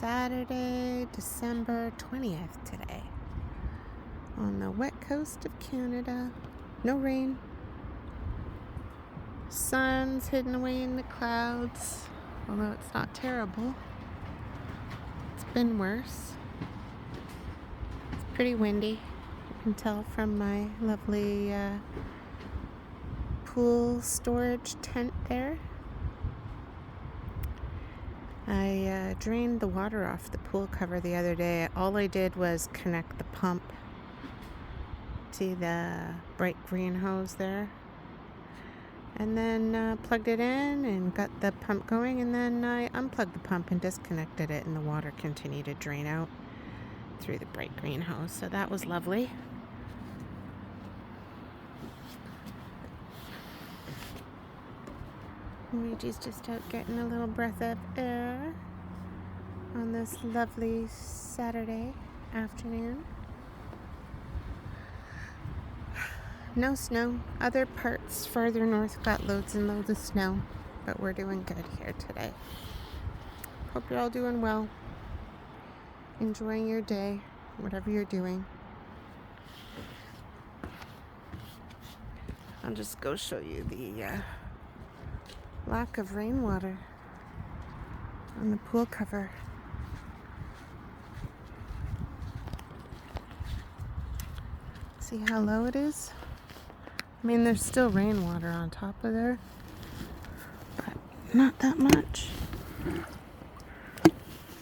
Saturday, December 20th today on the wet coast of Canada. No rain. Sun's hidden away in the clouds, although it's not terrible. It's been worse. It's pretty windy. You can tell from my lovely pool storage tent there. I drained the water off the pool cover the other day. All I did was connect the pump to the bright green hose there, and then plugged it in and got the pump going, and then I unplugged the pump and disconnected it, and the water continued to drain out through the bright green hose. So that was lovely. Luigi's just out getting a little breath of air on this lovely Saturday afternoon. No snow. Other parts further north got loads and loads of snow, but we're doing good here today. Hope you're all doing well. Enjoying your day, whatever you're doing. I'll just go show you the lack of rainwater on the pool cover. See how low it is? I mean, there's still rainwater on top of there, but not that much.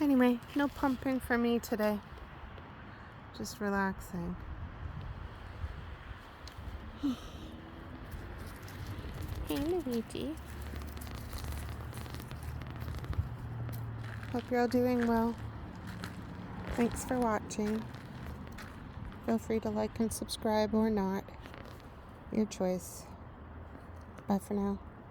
Anyway, no pumping for me today. Just relaxing. Hey, Luigi. Hope you're all doing well. Thanks for watching. Feel free to like and subscribe or not. Your choice. Bye for now.